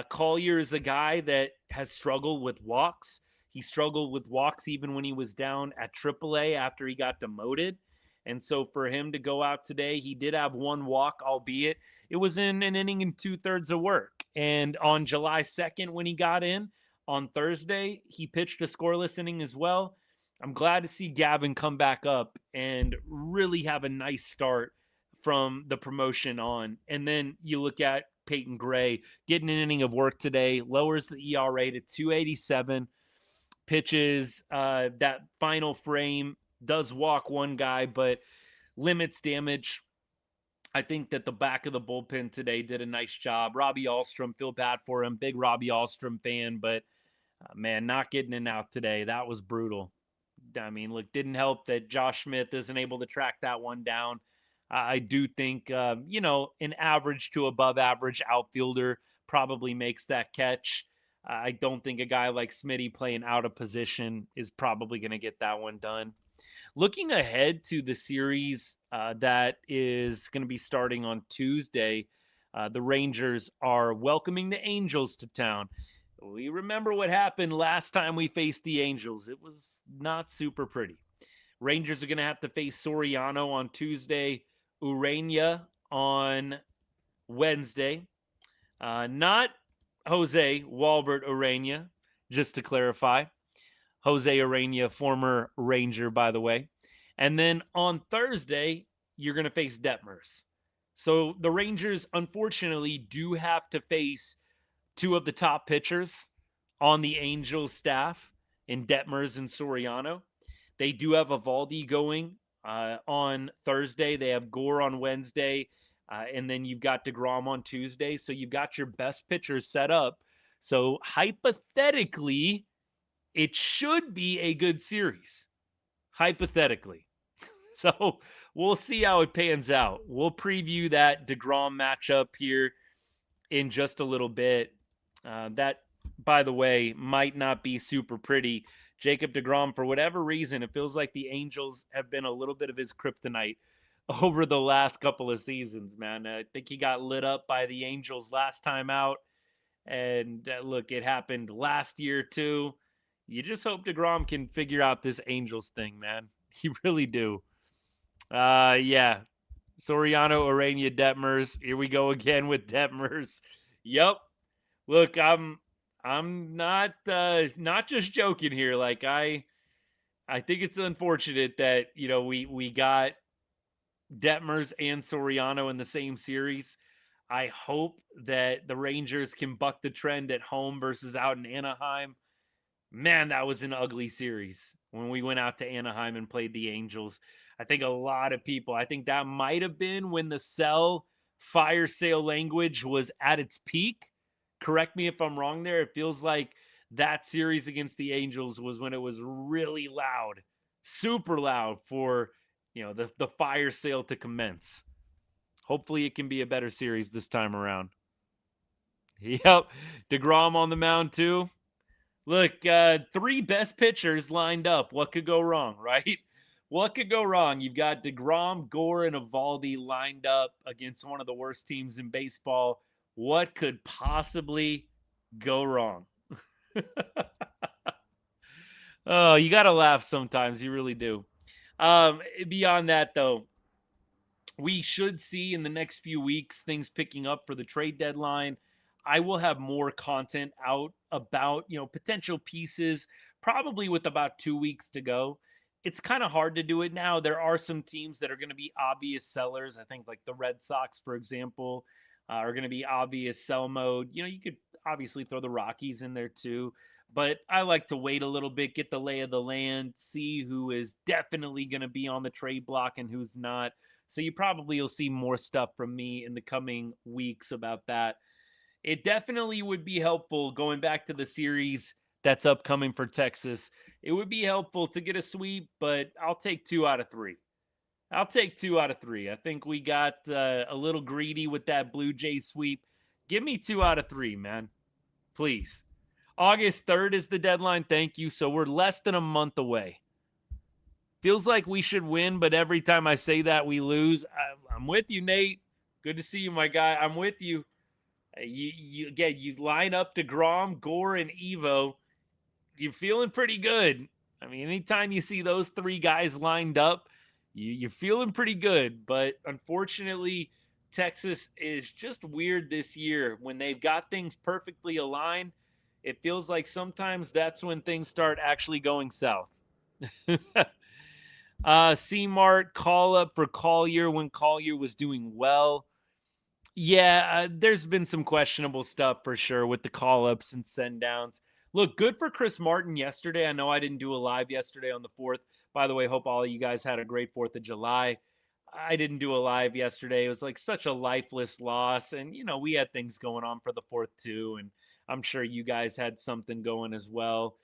Collier is a guy that has struggled with walks. He struggled with walks even when he was down at AAA after he got demoted. And so for him to go out today, he did have 1 walk, albeit it was in an inning and 2/3 of work. And on July 2nd, when he got in on Thursday, he pitched a scoreless inning as well. I'm glad to see Gavin come back up and really have a nice start from the promotion on. And then you look at Peyton Gray getting an inning of work today, lowers the ERA to 2.87, pitches that final frame, does walk 1 guy, but limits damage. I think that the back of the bullpen today did a nice job. Robbie Ahlstrom, feel bad for him. Big Robbie Ahlstrom fan, but man, not getting an out today. That was brutal. I mean, look, didn't help that Josh Smith isn't able to track that one down. I do think, an average to above average outfielder probably makes that catch. I don't think a guy like Smitty playing out of position is probably going to get that one done. Looking ahead to the series that is going to be starting on Tuesday, the Rangers are welcoming the Angels to town. We remember what happened last time we faced the Angels. It was not super pretty. Rangers are going to have to face Soriano on Tuesday, Urania on Wednesday. Not Jose Walbert Urania, just to clarify. Jose Urania, former Ranger, by the way. And then on Thursday, you're going to face Detmers. So the Rangers, unfortunately, do have to face 2 of the top pitchers on the Angels staff in Detmers and Soriano. They do have Evaldi going on Thursday. They have Gore on Wednesday. And then you've got DeGrom on Tuesday. So you've got your best pitchers set up. So hypothetically, it should be a good series. Hypothetically. So we'll see how it pans out. We'll preview that DeGrom matchup here in just a little bit. That, by the way, might not be super pretty. Jacob DeGrom, for whatever reason, it feels like the Angels have been a little bit of his kryptonite over the last couple of seasons, man. I think he got lit up by the Angels last time out. And look, it happened last year too. You just hope DeGrom can figure out this Angels thing, man. You really do. Yeah. Soriano, Urania, Detmers. Here we go again with Detmers. Yep. Look, I'm not just joking here. Like I think it's unfortunate that, we got Detmers and Soriano in the same series. I hope that the Rangers can buck the trend at home versus out in Anaheim. Man, that was an ugly series when we went out to Anaheim and played the Angels. I think a lot of people, I think that might have been when the fire sale language was at its peak. Correct me if I'm wrong there. It feels like that series against the Angels was when it was really loud, super loud for, the fire sale to commence. Hopefully it can be a better series this time around. Yep. DeGrom on the mound too. Look, 3 best pitchers lined up. What could go wrong, right? What could go wrong? You've got DeGrom, Gore, and Evaldi lined up against one of the worst teams in baseball. What could possibly go wrong? Oh, you got to laugh sometimes. You really do. Beyond that, though, we should see in the next few weeks things picking up for the trade deadline. I will have more content out about, potential pieces, probably with about 2 weeks to go. It's kind of hard to do it now. There are some teams that are going to be obvious sellers. I think like the Red Sox, for example, are going to be obvious sell mode. You could obviously throw the Rockies in there too, but I like to wait a little bit, get the lay of the land, see who is definitely going to be on the trade block and who's not. So you probably will see more stuff from me in the coming weeks about that. It definitely would be helpful going back to the series that's upcoming for Texas. It would be helpful to get a sweep, but I'll take 2 out of 3. I'll take 2 out of 3. I think we got a little greedy with that Blue Jays sweep. Give me 2 out of 3, man. Please. August 3rd is the deadline. Thank you. So we're less than a month away. Feels like we should win, but every time I say that, we lose. I'm with you, Nate. Good to see you, my guy. I'm with you. You line up DeGrom, Gore, and Evo. You're feeling pretty good. I mean, anytime you see those 3 guys lined up, you're feeling pretty good. But unfortunately, Texas is just weird this year. When they've got things perfectly aligned, it feels like sometimes that's when things start actually going south. C-Mart call up for Collier when Collier was doing well. Yeah, there's been some questionable stuff for sure with the call-ups and send-downs. Look, good for Chris Martin yesterday. I know I didn't do a live yesterday on the 4th. By the way, hope all of you guys had a great 4th of July. I didn't do a live yesterday. It was like such a lifeless loss. And, you know, we had things going on for the 4th too. And I'm sure you guys had something going as well.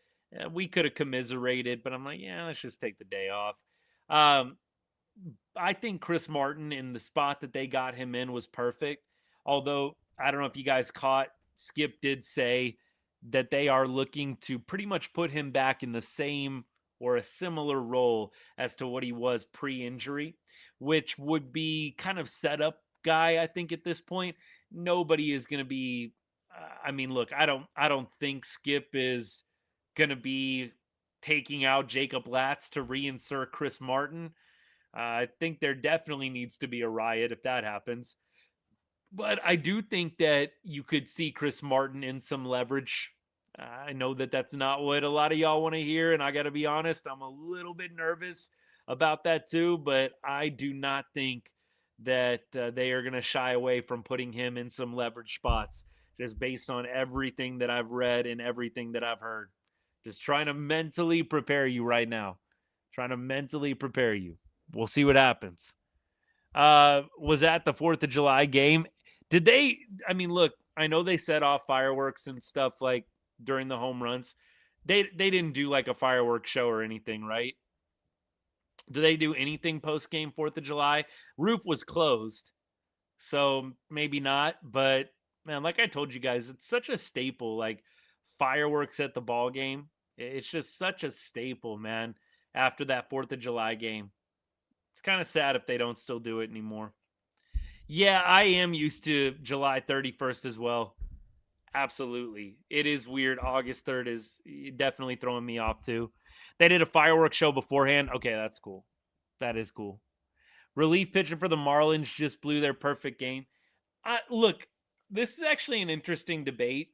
We could have commiserated, but I'm like, yeah, let's just take the day off. I think Chris Martin in the spot that they got him in was perfect. Although, I don't know if you guys caught, Skip did say that they are looking to pretty much put him back in the same or a similar role as to what he was pre-injury, which would be kind of setup guy, I think, at this point. Nobody is going to be I mean, look, I don't think Skip is going to be taking out Jacob Latz to reinsert Chris Martin. I think there definitely needs to be a riot if that happens. But I do think that you could see Chris Martin in some leverage. I know that that's not what a lot of y'all want to hear, and I got to be honest, I'm a little bit nervous about that too, but I do not think that they are going to shy away from putting him in some leverage spots, just based on everything that I've read and everything that I've heard. Just trying to mentally prepare you right now. Trying to mentally prepare you. We'll see what happens. Was at the 4th of July game. Did they, I mean, look, I know they set off fireworks and stuff like during the home runs. They didn't do like a fireworks show or anything, right? Do they do anything post game 4th of July? Roof was closed, so maybe not. But man, like I told you guys, it's such a staple. Like fireworks at the ball game, it's just such a staple, man. After that 4th of July game, it's kind of sad if they don't still do it anymore. Yeah, I am used to July 31st as well. Absolutely. It is weird. August 3rd is definitely throwing me off too. They did a fireworks show beforehand. Okay, that's cool. That is cool. Relief pitching for the Marlins just blew their perfect game. Look, this is actually an interesting debate.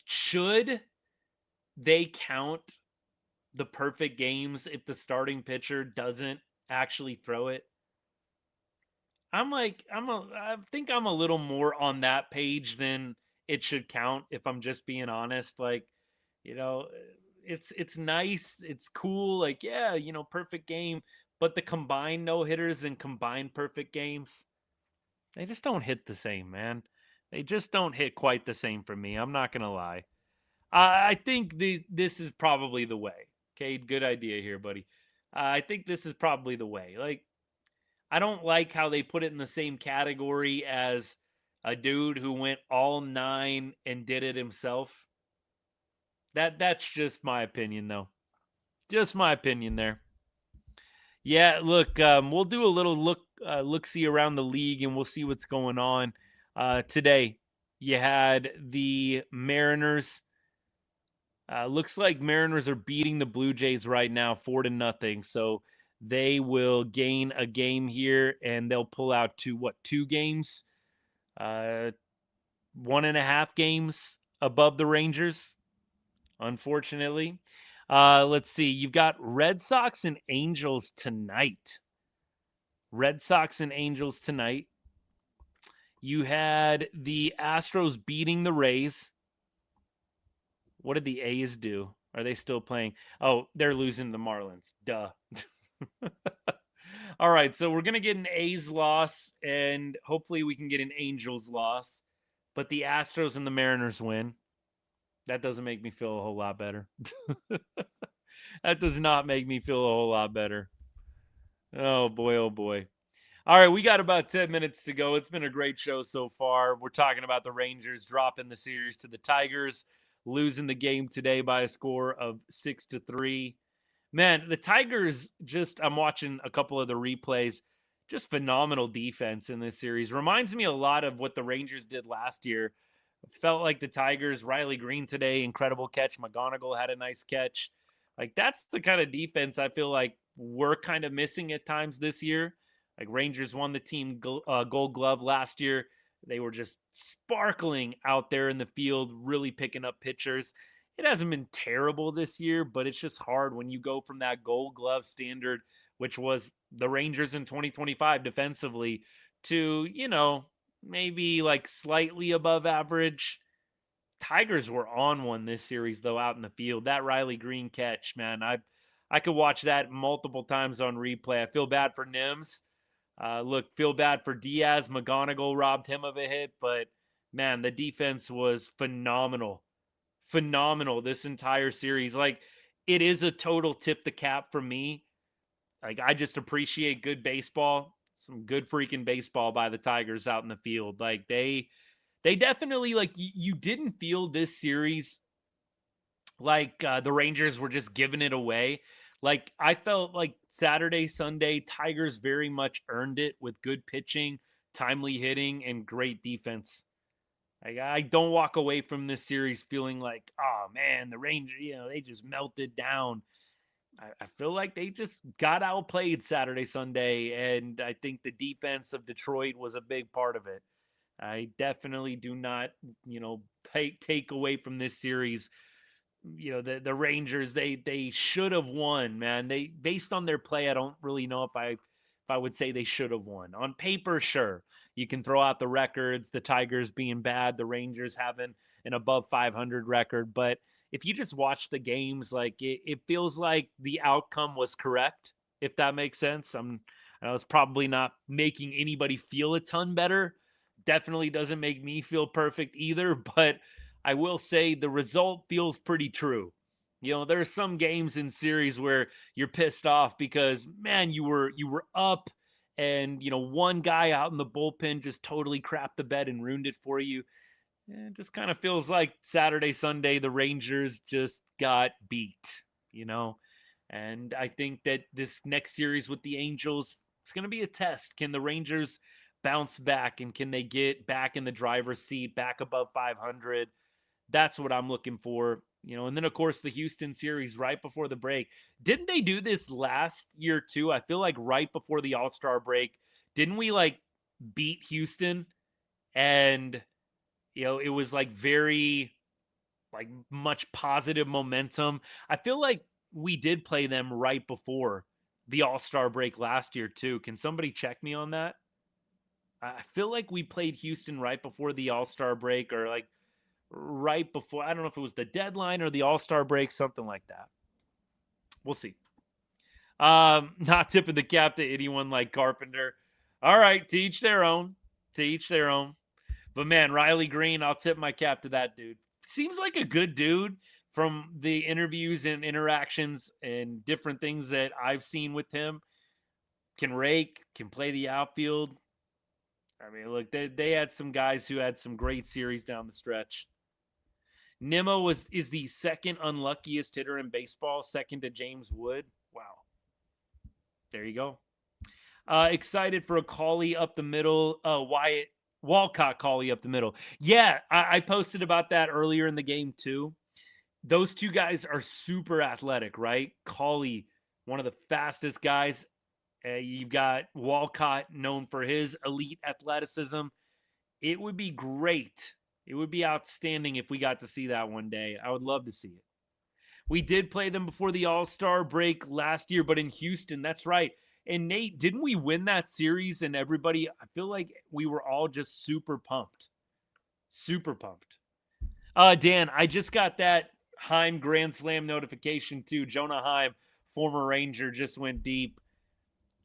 Should they count the perfect games if the starting pitcher doesn't actually throw it? I think I'm a little more on that page than it should count, if I'm just being honest. Like, you know, it's nice, it's cool, like, yeah, you know, perfect game, but the combined no-hitters and combined perfect games, they just don't hit the same, man. They just don't hit quite the same for me. I'm not gonna lie. I think this is probably the way. Okay, good idea here, buddy. I think this is probably the way. Like, I don't like how they put it in the same category as a dude who went all 9 and did it himself. That's just my opinion, though. Just my opinion there. Yeah, look, we'll do a little look-see around the league, and we'll see what's going on. Today, you had the Mariners. Looks like Mariners are beating the Blue Jays right now 4-0. So they will gain a game here, and they'll pull out to 2 games? 1.5 games above the Rangers, unfortunately. Let's see. You've got Red Sox and Angels tonight. Red Sox and Angels tonight. You had the Astros beating the Rays. What did the A's do? Are they still playing? Oh, they're losing the Marlins. Duh. All right, so we're gonna get an A's loss, and hopefully we can get an Angels loss. But the Astros and the Mariners win. That doesn't make me feel a whole lot better. That does not make me feel a whole lot better. Oh boy, oh boy. All right, we got about 10 minutes to go. It's been a great show so far. We're talking about the Rangers dropping the series to the Tigers, losing the game today by a score of 6-3. Man, the Tigers I'm watching a couple of the replays, just phenomenal defense in this series. Reminds me a lot of what the Rangers did last year. Felt like the Tigers, Riley Greene today, incredible catch. McGonigle had a nice catch. Like, that's the kind of defense I feel like we're kind of missing at times this year. Like, Rangers won the team Gold Glove last year. They were just sparkling out there in the field, really picking up pitchers. It hasn't been terrible this year, but it's just hard when you go from that Gold Glove standard, which was the Rangers in 2025 defensively, to, maybe like slightly above average. Tigers were on one this series, though, out in the field. That Riley Greene catch, man, I could watch that multiple times on replay. I feel bad for Nims. Feel bad for Díaz. McGonigle robbed him of a hit, but man, the defense was phenomenal. Phenomenal this entire series. Like, it is a total tip the cap for me. Like, I just appreciate good baseball. Some good freaking baseball by the Tigers out in the field. Like, they definitely, like, you didn't feel this series like the Rangers were just giving it away. Like, I felt like Saturday, Sunday, Tigers very much earned it with good pitching, timely hitting, and great defense. Like, I don't walk away from this series feeling like, oh man, the Rangers, they just melted down. I feel like they just got outplayed Saturday, Sunday, and I think the defense of Detroit was a big part of it. I definitely do not, take away from this series. The Rangers, they should have won, man. They, based on their play, I don't really know if I would say they should have won. On paper, sure. You can throw out the records, the Tigers being bad, the Rangers having an above 500 record, but if you just watch the games, like it feels like the outcome was correct, if that makes sense. I know it's probably not making anybody feel a ton better. Definitely doesn't make me feel perfect either, but I will say the result feels pretty true. There are some games in series where you're pissed off because, man, you were up and, one guy out in the bullpen just totally crapped the bed and ruined it for you. It just kind of feels like Saturday, Sunday, the Rangers just got beat, And I think that this next series with the Angels, it's going to be a test. Can the Rangers bounce back, and can they get back in the driver's seat, back above 500? That's what I'm looking for. And then, of course, the Houston series right before the break. Didn't they do this last year too? I feel like right before the All-Star break, didn't we beat Houston? And it was very much positive momentum. I feel like we did play them right before the All-Star break last year too. Can somebody check me on that? I feel like we played Houston right before the All-Star break, or right before. I don't know if it was the deadline or the All-Star break, something like that. We'll see. Not tipping the cap to anyone like Carpenter. All right, to each their own. To each their own. But man, Riley Greene, I'll tip my cap to that dude. Seems like a good dude from the interviews and interactions and different things that I've seen with him. Can rake, can play the outfield. I mean, look, they had some guys who had some great series down the stretch. Nimmo is the second unluckiest hitter in baseball, second to James Wood. Wow. There you go. Excited for a Cauley up the middle. Walcott Cauley up the middle. Yeah, I posted about that earlier in the game too. Those two guys are super athletic, right? Cauley, one of the fastest guys. You've got Walcott, known for his elite athleticism. It would be great. It would be outstanding if we got to see that one day. I would love to see it. We did play them before the All-Star break last year, but in Houston, that's right. And Nate, didn't we win that series? And everybody, I feel like we were all just super pumped. Super pumped. Dan, I just got that Heim Grand Slam notification too. Jonah Heim, former Ranger, just went deep.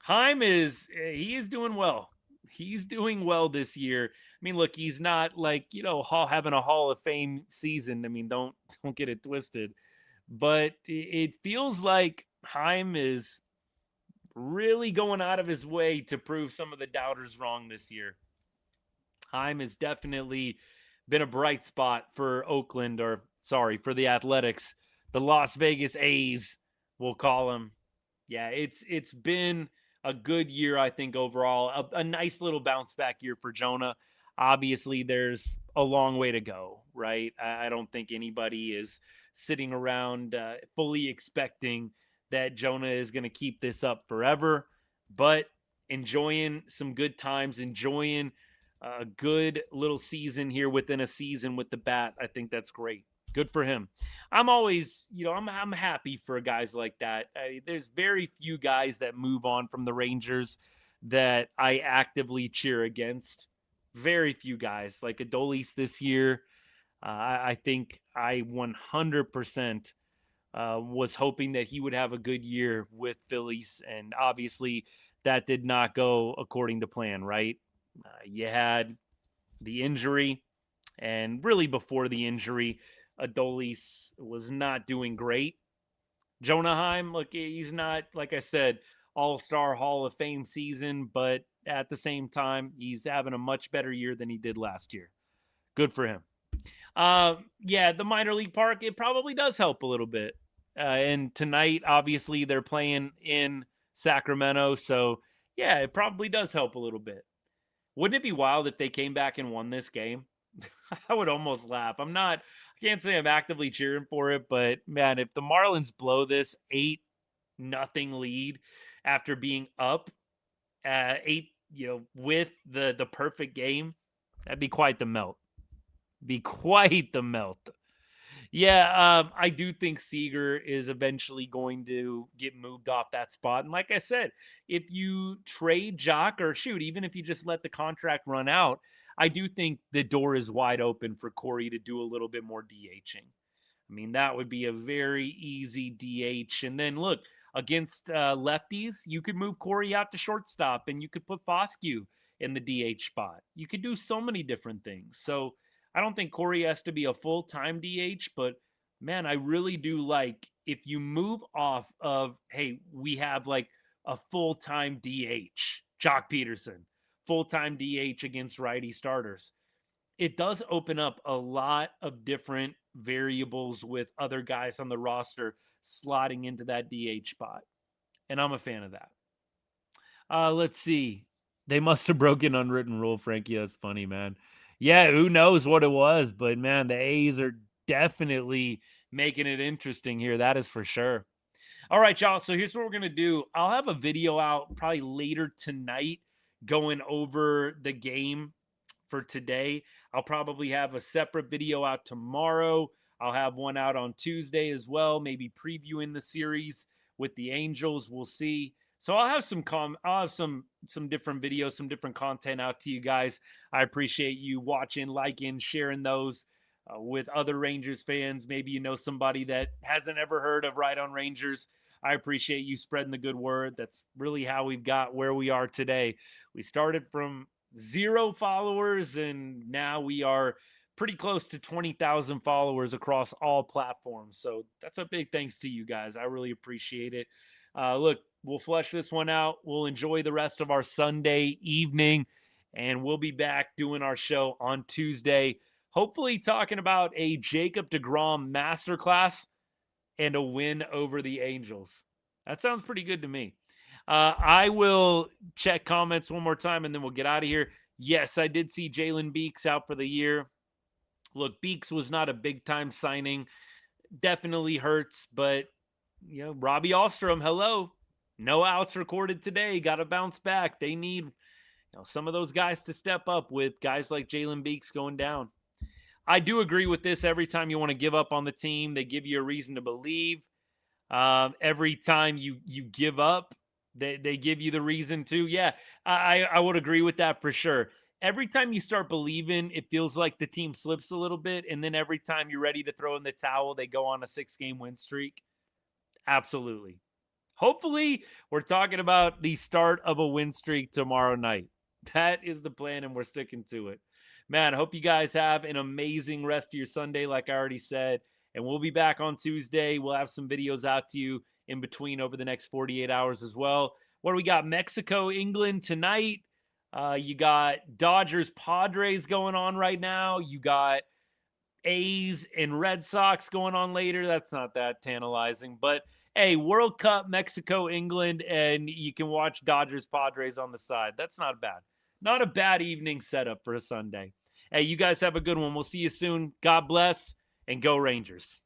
Heim he is doing well. He's doing well this year. I mean, look, he's not like, having a Hall of Fame season. I mean, don't get it twisted. But it feels like Heim is really going out of his way to prove some of the doubters wrong this year. Heim has definitely been a bright spot for Oakland, for the Athletics. The Las Vegas A's, we'll call them. Yeah, it's been a good year, I think, overall. A nice little bounce back year for Jonah. Obviously, there's a long way to go, right? I don't think anybody is sitting around fully expecting that Jonah is going to keep this up forever, but enjoying some good times, enjoying a good little season here within a season with the bat. I think that's great. Good for him. I'm always, I'm happy for guys like that. There's very few guys that move on from the Rangers that I actively cheer against. Very few guys like Adolis this year. I think I 100% was hoping that he would have a good year with Phillies, and obviously that did not go according to plan, right? You had the injury, and really before the injury, Adolis was not doing great. Jonah Heim, look, he's not, like I said, all-star Hall of Fame season, but at the same time, he's having a much better year than he did last year. Good for him. Yeah, the minor league park, it probably does help a little bit. And tonight, obviously, they're playing in Sacramento, so yeah, it probably does help a little bit. Wouldn't it be wild if they came back and won this game? I would almost laugh. I can't say I'm actively cheering for it, but man, if the Marlins blow this 8-0 lead after being up 8, with the perfect game, that'd be quite the melt. Yeah, I do think Seager is eventually going to get moved off that spot. And like I said, if you trade Jock, or even if you just let the contract run out, I do think the door is wide open for Corey to do a little bit more DHing. I mean, that would be a very easy DH. And then look, against lefties, you could move Corey out to shortstop and you could put Foscue in the DH spot. You could do so many different things. So I don't think Corey has to be a full-time DH, but man, I really do like if you move off of, hey, we have like a full-time DH, Jock Peterson, full-time DH against righty starters. It does open up a lot of different variables with other guys on the roster slotting into that DH spot. And I'm a fan of that. Let's see. They must have broken unwritten rule, Frankie. That's funny, man. Yeah, who knows what it was, but man, the A's are definitely making it interesting here. That is for sure. All right, y'all. So here's what we're going to do. I'll have a video out probably later tonight going over the game for today. I'll probably have a separate video out tomorrow. I'll have one out on Tuesday as well, maybe previewing the series with the Angels. We'll see. So I'll have some different videos, some different content out to you guys. I appreciate you watching, liking, sharing those with other Rangers fans. Maybe you know somebody that hasn't ever heard of Right on Rangers. I appreciate you spreading the good word. That's really how we've got where we are today. We started from 0 followers, and now we are pretty close to 20,000 followers across all platforms. So that's a big thanks to you guys. I really appreciate it. Look, we'll flesh this one out. We'll enjoy the rest of our Sunday evening, and we'll be back doing our show on Tuesday, hopefully talking about a Jacob deGrom masterclass and a win over the Angels. That sounds pretty good to me. I will check comments one more time, and then we'll get out of here. Yes, I did see Jalen Beeks out for the year. Look, Beeks was not a big-time signing. Definitely hurts, but Robbie Ahlstrom, hello. No outs recorded today. Got to bounce back. They need some of those guys to step up with guys like Jalen Beeks going down. I do agree with this. Every time you want to give up on the team, they give you a reason to believe. Every time you give up, they give you the reason to. Yeah, I would agree with that for sure. Every time you start believing, it feels like the team slips a little bit. And then every time you're ready to throw in the towel, they go on a 6-game win streak. Absolutely. Hopefully, we're talking about the start of a win streak tomorrow night. That is the plan, and we're sticking to it. Man, I hope you guys have an amazing rest of your Sunday, like I already said. And we'll be back on Tuesday. We'll have some videos out to you in between over the next 48 hours as well. What do we got? Mexico, England tonight. You got Dodgers, Padres going on right now. You got A's and Red Sox going on later. That's not that tantalizing. But hey, World Cup, Mexico, England, and you can watch Dodgers, Padres on the side. That's not bad. Not a bad evening setup for a Sunday. Hey, you guys have a good one. We'll see you soon. God bless, and go Rangers.